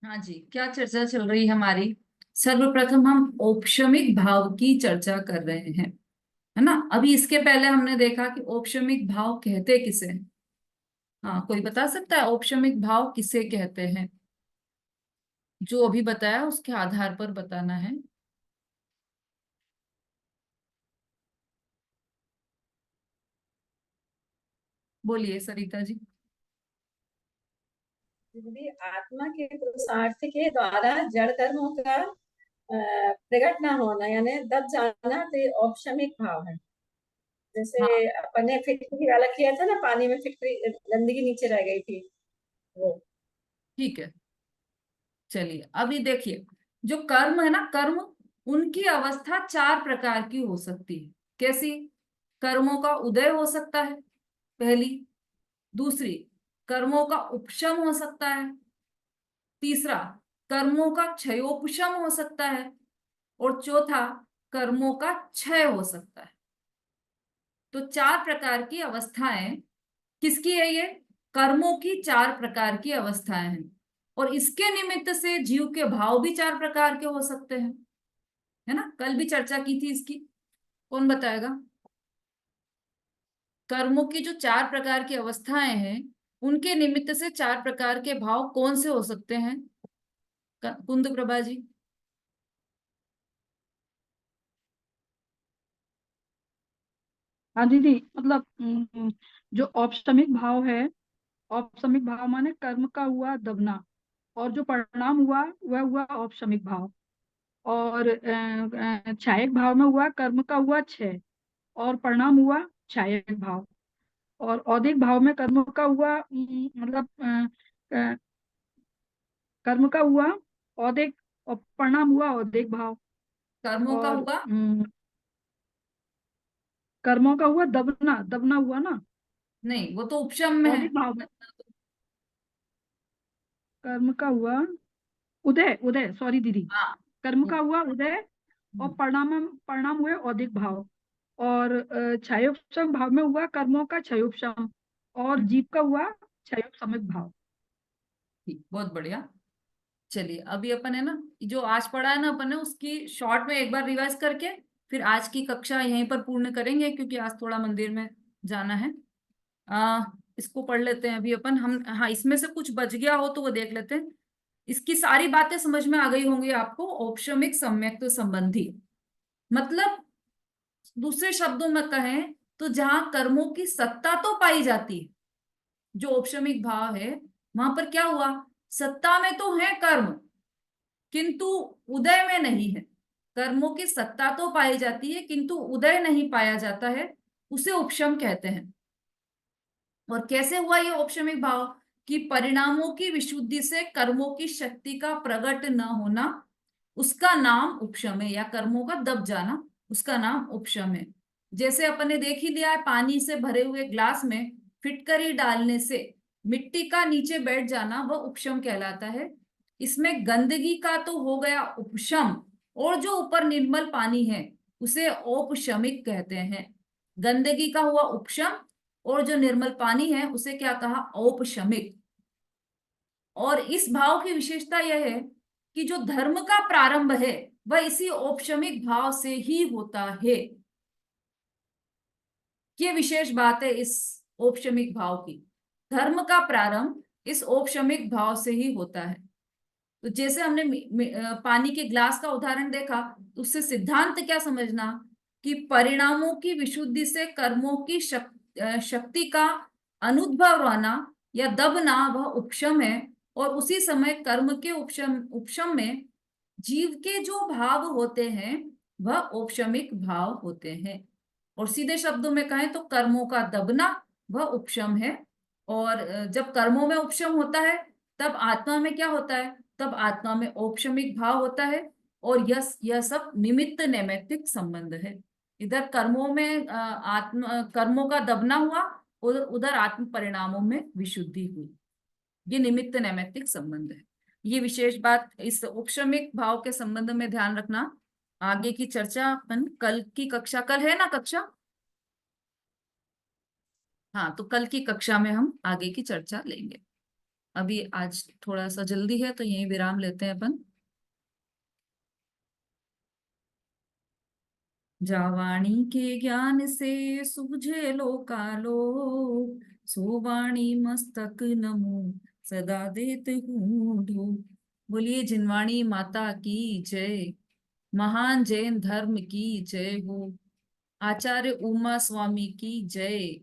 हाँ जी, क्या चर्चा चल रही है हमारी। सर्वप्रथम हम औपशमिक भाव की चर्चा कर रहे हैं, है ना। अभी इसके पहले हमने देखा कि औपशमिक भाव कहते किसे हैं। हाँ, कोई बता सकता है औपशमिक भाव किसे कहते हैं? जो अभी बताया उसके आधार पर बताना है। बोलिए सरिता जी। यदि आत्मा के पुरुषार्थ के द्वारा जड़ कर्मों का प्रकट न होना यानी दब जाना तो ये औपशमिक भाव है। जैसे हाँ, अपन ने फिटकरी वाला किया था ना, पानी में फिटकरी गंदगी नीचे रह गई थी वो। ठीक है। चलिए अभी देखिए, जो कर्म है ना, कर्म, उनकी अवस्था चार प्रकार की हो सकती है। कैसी? कर्मों का उदय हो सकता है, पहली। दूसरी, कर्मों का उपशम हो सकता है। तीसरा, कर्मों का क्षयोपशम हो सकता है। और चौथा, कर्मों का क्षय हो सकता है। तो चार प्रकार की अवस्थाएं किसकी है ये? कर्मों की चार प्रकार की अवस्थाएं हैं। और इसके निमित्त से जीव के भाव भी चार प्रकार के हो सकते हैं, है ना। कल भी चर्चा की थी इसकी। कौन बताएगा? कर्मों की जो चार प्रकार की अवस्थाएं हैं, उनके निमित्त से चार प्रकार के भाव कौन से हो सकते हैं? कुंद प्रभा जी। हाँ दीदी, मतलब जो औपशमिक भाव है, औपशमिक भाव माने कर्म का हुआ दबना, और जो परिणाम हुआ वह हुआ औपशमिक भाव। और छायक भाव में हुआ कर्म का हुआ क्षय, और परिणाम हुआ छायक भाव। और औदिक भाव में कर्म का हुआ मतलब अ, कर्म का हुआ औदिक, और परिणाम हुआ औदिक भाव। कर्मों का और हुआ। कर्मों का हुआ दबना, दबना हुआ ना नहीं, वो तो उपशम में है। औदिक भाव में। कर्म का हुआ उदय, उदय, सॉरी दीदी। हाँ। कर्म का हम्म, हुआ उदय, और हम्म, परिणाम, परिणाम हुए औदिक भाव। और क्षयोपशम भाव में हुआ कर्मों का क्षयोपशम, और हम्म, जीव का हुआ क्षयोपशमिक भाव। ठीक, बहुत बढ़िया। चलिए अभी अपन है ना, जो आज पढ़ा है ना अपन ने, उसकी शॉर्ट में एक बार रिवाइज करके फिर आज की कक्षा यहीं पर पूर्ण करेंगे, क्योंकि आज थोड़ा मंदिर में जाना है। आ, इसको पढ़ लेते हैं अभी अपन हम। हाँ, इसमें से कुछ बच गया हो तो वो देख लेते हैं। इसकी सारी बातें समझ में आ गई होंगी आपको। औपशमिक सम्यक्त संबंधी मतलब, दूसरे शब्दों में कहें तो जहां कर्मों की सत्ता तो पाई जाती है, जो औपशमिक भाव है, वहां पर क्या हुआ? सत्ता में तो है कर्म, किंतु उदय में नहीं है। कर्मों की सत्ता तो पाई जाती है किंतु उदय नहीं पाया जाता है, उसे उपशम कहते हैं। और कैसे हुआ ये औपशमिक भाव? कि परिणामों की विशुद्धि से कर्मों की शक्ति का प्रकट न होना, उसका नाम उपशम है। या कर्मों का दब जाना, उसका नाम उपशम है। जैसे अपन ने देख ही लिया है, पानी से भरे हुए ग्लास में फिटकरी डालने से मिट्टी का नीचे बैठ जाना, वह उपशम कहलाता है। इसमें गंदगी का तो हो गया उपशम, और जो ऊपर निर्मल पानी है उसे औपशमिक कहते हैं। गंदगी का हुआ उपशम, और जो निर्मल पानी है उसे क्या कहा? औपशमिक। और इस भाव की विशेषता यह है कि जो धर्म का प्रारंभ है वह इसी औपशमिक भाव से ही होता है। ये विशेष बात है इस औपशमिक भाव की। धर्म का प्रारंभ इस औपशमिक भाव से ही होता है। तो जैसे हमने पानी के ग्लास का उदाहरण देखा, तो उससे सिद्धांत क्या समझना? कि परिणामों की विशुद्धि से कर्मों की शक्ति का अनुद्भव होना या दबना, वह उपशम है। और उसी समय कर्म के उपशम उपशम में जीव के जो भाव होते हैं वह औपशमिक भाव होते हैं। और सीधे शब्दों में कहें तो कर्मों का दबना वह उपशम है। और जब कर्मों में उपशम होता है, तब आत्मा में क्या होता है? तब आत्मा में औपशमिक भाव होता है। और यह सब निमित्त नैमित्तिक संबंध है। इधर कर्मों में आत्म कर्मों का दबना हुआ, उधर उधर आत्म परिणामों में विशुद्धि हुई। ये निमित्त नैमित्तिक संबंध है। ये विशेष बात इस उपशमिक भाव के संबंध में ध्यान रखना। आगे की चर्चा अपन कल की कक्षा, कल है ना कक्षा? हाँ, तो कल की कक्षा में हम आगे की चर्चा लेंगे। अभी आज थोड़ा सा जल्दी है तो यही विराम लेते हैं अपन। जावाणी के ज्ञान से सूझे लोकालोक, सोवाणी मस्तक नमो सदा देत हूँ ढोक। बोलिए जिनवाणी माता की जय, महान जैन धर्म की जय हो, आचार्य उमा स्वामी की जय।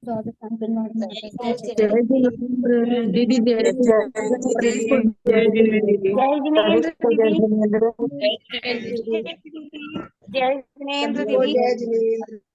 जय जिनेंद्र दीदी, जय जिनेंद्र। जय जिनेंद्र जय दीदी। जिनेंद्र दीदी। जय जिनेंद्र दीदी। जय जिनेंद्र दीदी।